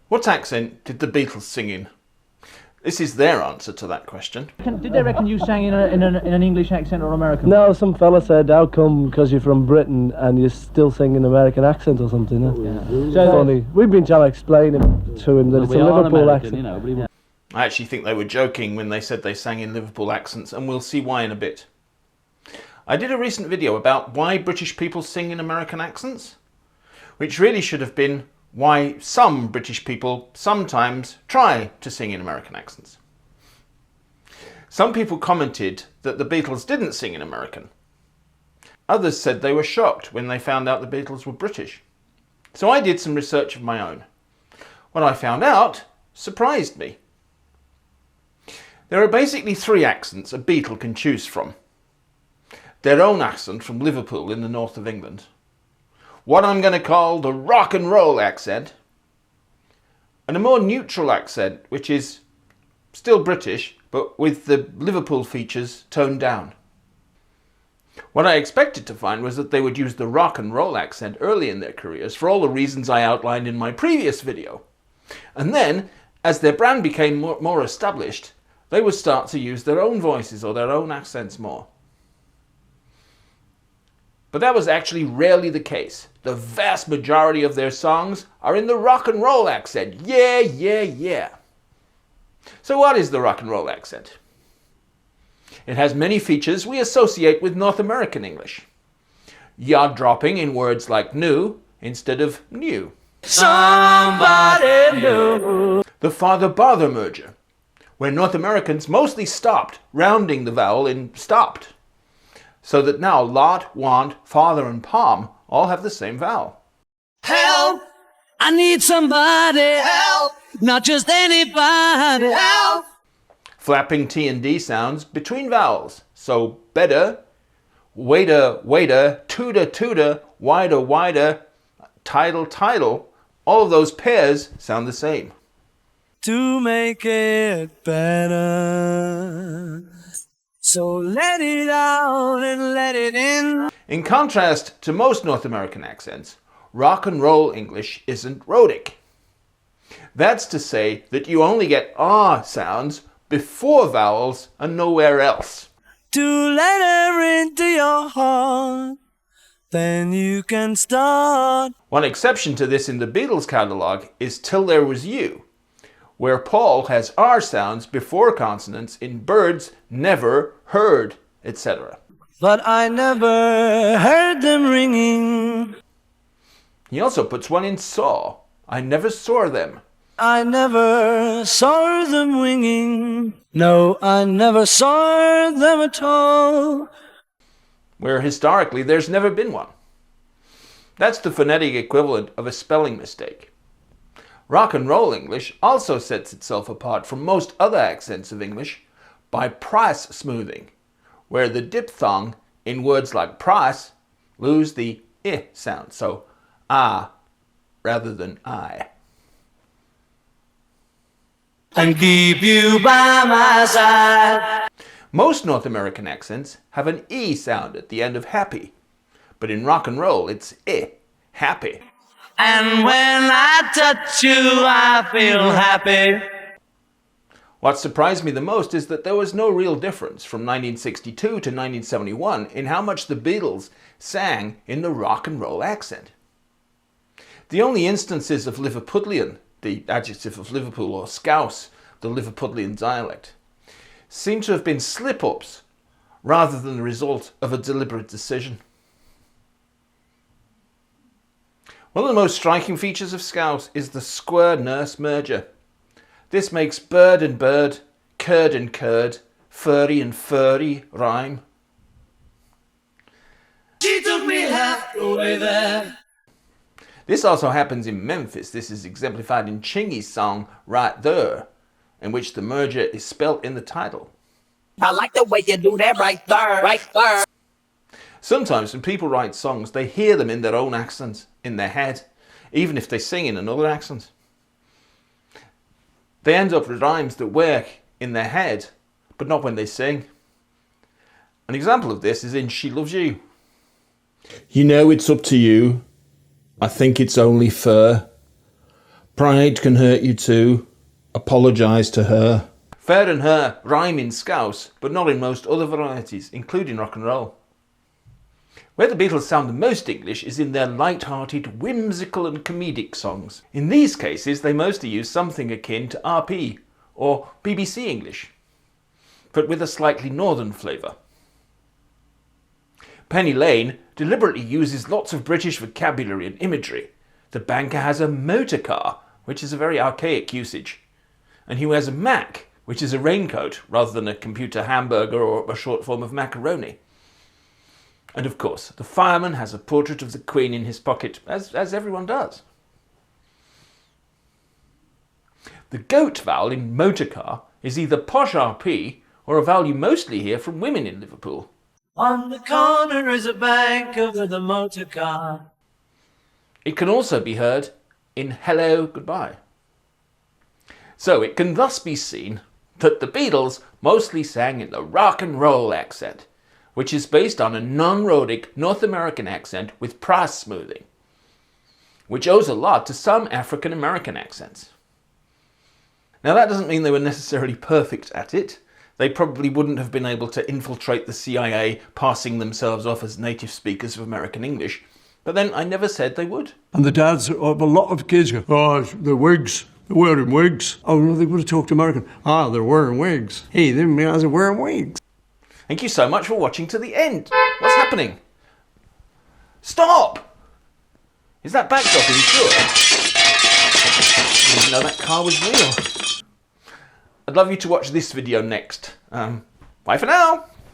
What accent did the Beatles sing in? This is their answer to that question. Did they reckon you sang in an English accent or American? No, some fella said, how come because you're from Britain and you still sing an American accent or something? Yeah. So funny. We've been trying to explain to him that it's a Liverpool accent. You know, I actually think they were joking when they said they sang in Liverpool accents, and we'll see why in a bit. I did a recent video about why British people sing in American accents, which really should have been why some British people sometimes try to sing in American accents. Some people commented that the Beatles didn't sing in American. Others said they were shocked when they found out the Beatles were British. So I did some research of my own. What I found out surprised me. There are basically three accents a Beatle can choose from. Their own accent from Liverpool in the north of England, what I'm going to call the rock and roll accent, and a more neutral accent which is still British but with the Liverpool features toned down. What I expected to find was that they would use the rock and roll accent early in their careers for all the reasons I outlined in my previous video, and then as their brand became more established, they would start to use their own voices or their own accents more. But that was actually rarely the case. The vast majority of their songs are in the rock and roll accent. Yeah, yeah, yeah. So what is the rock and roll accent? It has many features we associate with North American English. Yaw dropping in words like new instead of new. Somebody new. The father-bother merger, where North Americans mostly stopped rounding the vowel in stopped, so that now lot, want, father and palm all have the same vowel. Help! I need somebody. Help! Not just anybody. Help! Flapping T and D sounds between vowels, so better, waiter, waiter, tutor, tutor, wider, wider, tidal, tidal, all of those pairs sound the same. To make it better, so let it out and let it in. In contrast to most North American accents, rock and roll English isn't rhotic. That's to say that you only get R sounds before vowels and nowhere else. To let her into your heart, then you can start. One exception to this in the Beatles catalogue is Till There Was You, where Paul has R sounds before consonants in birds, never, heard, etc. But I never heard them ringing. He also puts one in saw. I never saw them. I never saw them winging. No, I never saw them at all. Where historically there's never been one. That's the phonetic equivalent of a spelling mistake. Rock and roll English also sets itself apart from most other accents of English by price smoothing, where the diphthong in words like price lose the I sound, so ah rather than I. And keep you by my side. Most North American accents have an E sound at the end of happy, but in rock and roll it's I, happy. And when I touch you, I feel happy. What surprised me the most is that there was no real difference from 1962 to 1971 in how much the Beatles sang in the rock and roll accent. The only instances of Liverpudlian, the adjective of Liverpool, or Scouse, the Liverpudlian dialect, seem to have been slip-ups rather than the result of a deliberate decision. One of the most striking features of Scouse is the square-nurse merger. This makes bird and bird, curd and curd, furry and furry rhyme. She took me half the way there. This also happens in Memphis. This is exemplified in Chingy's song Right There, in which the merger is spelt in the title. I like the way you do that right there, right there. Sometimes when people write songs, they hear them in their own accents, in their head, even if they sing in another accent. They end up with rhymes that work in their head, but not when they sing. An example of this is in She Loves You. You know it's up to you. I think it's only fair. Pride can hurt you too. Apologise to her. Fair and her rhyme in Scouse, but not in most other varieties, including rock and roll. Where the Beatles sound the most English is in their light-hearted, whimsical and comedic songs. In these cases, they mostly use something akin to RP, or BBC English, but with a slightly northern flavour. Penny Lane deliberately uses lots of British vocabulary and imagery. The banker has a motor car, which is a very archaic usage, and he wears a Mac, which is a raincoat rather than a computer hamburger or a short form of macaroni. And of course, the fireman has a portrait of the Queen in his pocket, as everyone does. The goat vowel in motorcar is either posh RP or a vowel you mostly hear from women in Liverpool. On the corner is a banker with a motor car. It can also be heard in hello, goodbye. So it can thus be seen that the Beatles mostly sang in the rock and roll accent, which is based on a non-rhotic North American accent with price smoothing, which owes a lot to some African American accents. Now that doesn't mean they were necessarily perfect at it. They probably wouldn't have been able to infiltrate the CIA, passing themselves off as native speakers of American English, but then I never said they would. And the dads of a lot of kids go, oh, the wigs, they're wearing wigs. Oh no, they would have talked American. Ah, they're wearing wigs. Hey, them guys are wearing wigs. Thank you so much for watching to the end. What's happening? Stop! Is that backdrop insured? I didn't know that car was real. I'd love you to watch this video next. Bye for now!